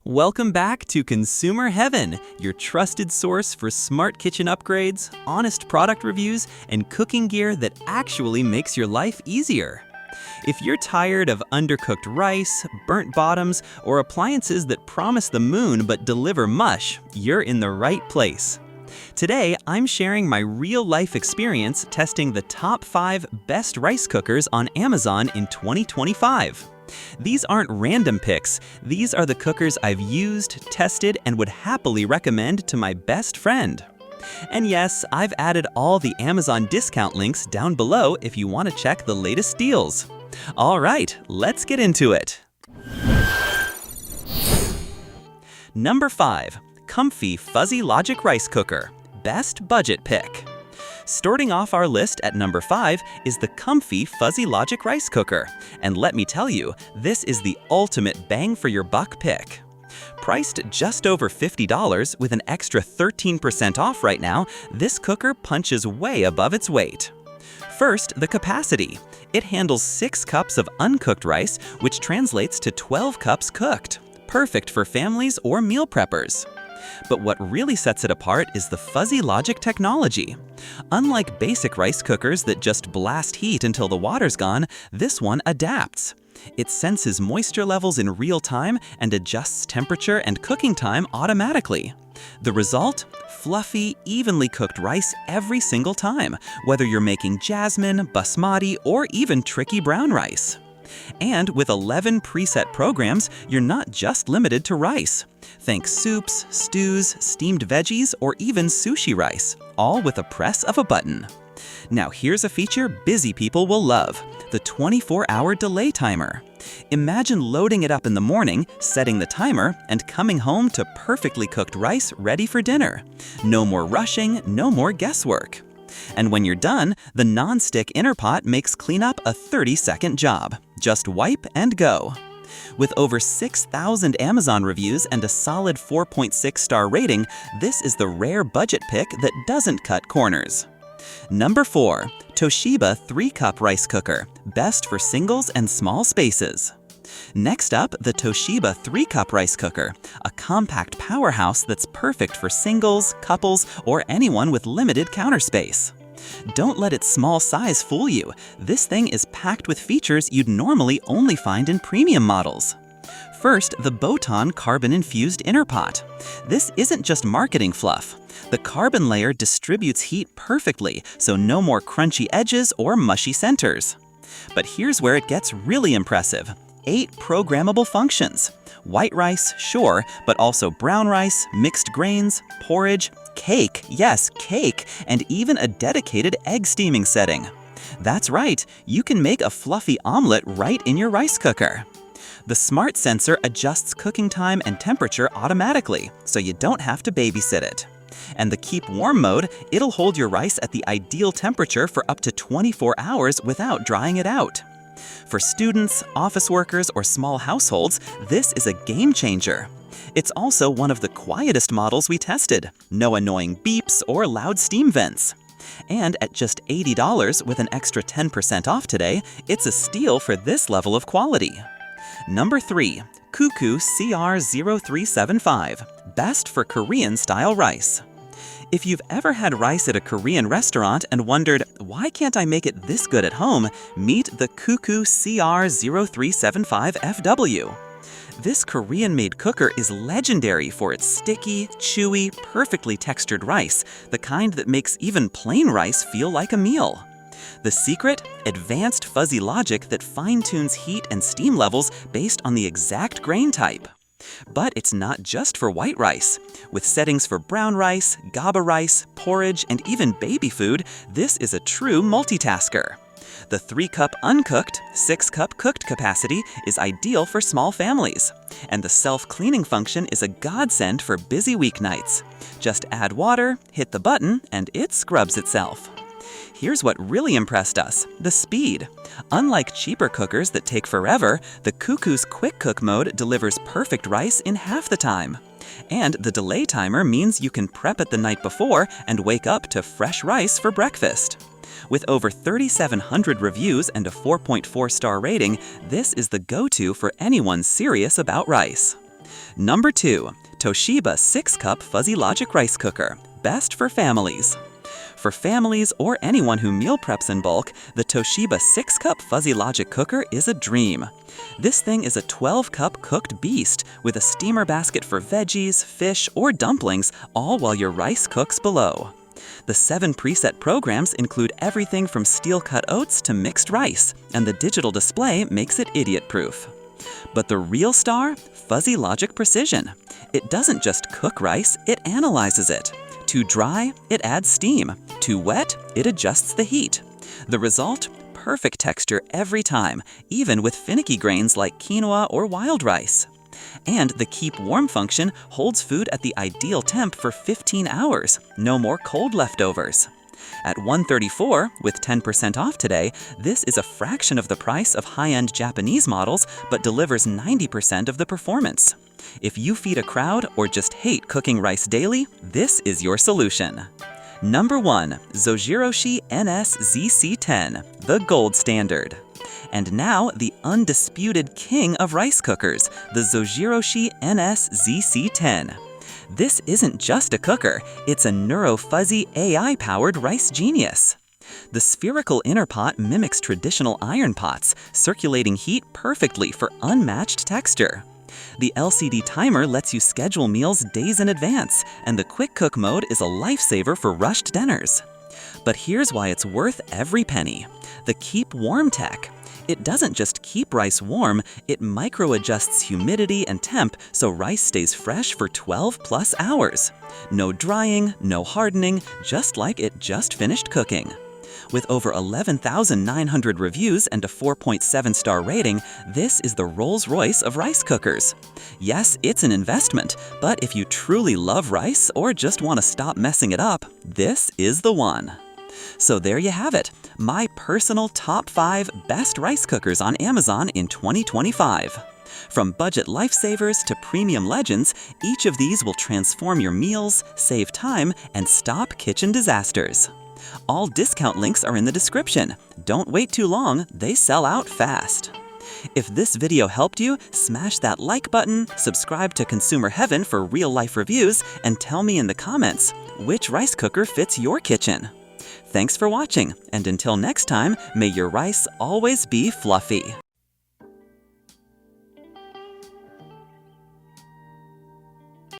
Welcome back to Consumer Heaven, your trusted source for smart kitchen upgrades, honest product reviews, and cooking gear that actually makes your life easier. If you're tired of undercooked rice, burnt bottoms, or appliances that promise the moon but deliver mush, you're in the right place. Today, I'm sharing my real-life experience testing the top 5 best rice cookers on Amazon in 2025. These aren't random picks. These are the cookers I've used, tested, and would happily recommend to my best friend. And yes, I've added all the Amazon discount links down below if you want to check the latest deals. All right, let's get into it. Number 5. Comfy Fuzzy Logic Rice Cooker. Best budget pick. Starting off our list at number 5 is the Comfy Fuzzy Logic Rice Cooker. And let me tell you, this is the ultimate bang for your buck pick. Priced just over $50 with an extra 13% off right now, this cooker punches way above its weight. First, the capacity. It handles 6 cups of uncooked rice, which translates to 12 cups cooked. Perfect for families or meal preppers. But what really sets it apart is the fuzzy logic technology. Unlike basic rice cookers that just blast heat until the water's gone, this one adapts. It senses moisture levels in real time and adjusts temperature and cooking time automatically. The result? Fluffy, evenly cooked rice every single time, whether you're making jasmine, basmati, or even tricky brown rice. And with 11 preset programs, you're not just limited to rice. Think soups, stews, steamed veggies, or even sushi rice, all with a press of a button. Now here's a feature busy people will love, the 24-hour delay timer. Imagine loading it up in the morning, setting the timer, and coming home to perfectly cooked rice ready for dinner. No more rushing, no more guesswork. And when you're done, the non-stick inner pot makes cleanup a 30-second job. Just wipe and go. With over 6,000 Amazon reviews and a solid 4.6-star rating, this is the rare budget pick that doesn't cut corners. Number 4. Toshiba 3-Cup Rice Cooker. Best for singles and small spaces. Next up, the Toshiba 3-Cup Rice Cooker, a compact powerhouse that's perfect for singles, couples, or anyone with limited counter space. Don't let its small size fool you. This thing is packed with features you'd normally only find in premium models. First, the Botan carbon-infused inner pot. This isn't just marketing fluff. The carbon layer distributes heat perfectly, so no more crunchy edges or mushy centers. But here's where it gets really impressive. 8 programmable functions. White rice, sure, but also brown rice, mixed grains, porridge, cake, yes, cake, and even a dedicated egg steaming setting. That's right, you can make a fluffy omelet right in your rice cooker. The smart sensor adjusts cooking time and temperature automatically, so you don't have to babysit it. And the Keep Warm mode, it'll hold your rice at the ideal temperature for up to 24 hours without drying it out. For students, office workers, or small households, this is a game changer. It's also one of the quietest models we tested. No annoying beeps or loud steam vents. And at just $80 with an extra 10% off today, it's a steal for this level of quality. Number 3. Cuckoo CR0375. Best for Korean-style rice. If you've ever had rice at a Korean restaurant and wondered, why can't I make it this good at home, meet the Cuckoo CR0375FW. This Korean-made cooker is legendary for its sticky, chewy, perfectly textured rice, the kind that makes even plain rice feel like a meal. The secret? Advanced fuzzy logic that fine-tunes heat and steam levels based on the exact grain type. But it's not just for white rice. With settings for brown rice, GABA rice, porridge, and even baby food, this is a true multitasker. The 3-cup uncooked, 6-cup cooked capacity is ideal for small families. And the self-cleaning function is a godsend for busy weeknights. Just add water, hit the button, and it scrubs itself. Here's what really impressed us, the speed. Unlike cheaper cookers that take forever, the Cuckoo's Quick Cook mode delivers perfect rice in half the time. And the delay timer means you can prep it the night before and wake up to fresh rice for breakfast. With over 3,700 reviews and a 4.4-star rating, this is the go-to for anyone serious about rice. Number 2. Toshiba 6-cup Fuzzy Logic Rice Cooker. Best for families. For families or anyone who meal preps in bulk, the Toshiba 6-cup Fuzzy Logic Cooker is a dream. This thing is a 12-cup cooked beast with a steamer basket for veggies, fish, or dumplings, all while your rice cooks below. The 7 preset programs include everything from steel-cut oats to mixed rice, and the digital display makes it idiot-proof. But the real star? Fuzzy Logic Precision. It doesn't just cook rice, it analyzes it. Too dry? It adds steam. Too wet? It adjusts the heat. The result? Perfect texture every time, even with finicky grains like quinoa or wild rice. And the Keep Warm function holds food at the ideal temp for 15 hours. No more cold leftovers. At $134, with 10% off today, this is a fraction of the price of high-end Japanese models, but delivers 90% of the performance. If you feed a crowd or just hate cooking rice daily, this is your solution. Number 1. Zojiroshi NS ZC10, the gold standard. And now, the undisputed king of rice cookers, the Zojiroshi NS ZC10. This isn't just a cooker, it's a neuro-fuzzy AI-powered rice genius. The spherical inner pot mimics traditional iron pots, circulating heat perfectly for unmatched texture. The LCD timer lets you schedule meals days in advance, and the quick cook mode is a lifesaver for rushed dinners. But here's why it's worth every penny. The Keep Warm tech. It doesn't just keep rice warm, it micro-adjusts humidity and temp so rice stays fresh for 12+ hours. No drying, no hardening, just like it just finished cooking. With over 11,900 reviews and a 4.7-star rating, this is the Rolls-Royce of rice cookers. Yes, it's an investment, but if you truly love rice or just want to stop messing it up, this is the one. So there you have it, my personal top 5 best rice cookers on Amazon in 2025. From budget lifesavers to premium legends, each of these will transform your meals, save time, and stop kitchen disasters. All discount links are in the description. Don't wait too long, they sell out fast. If this video helped you, smash that like button, subscribe to Consumer Heaven for real-life reviews, and tell me in the comments, which rice cooker fits your kitchen? Thanks for watching, and until next time, may your rice always be fluffy.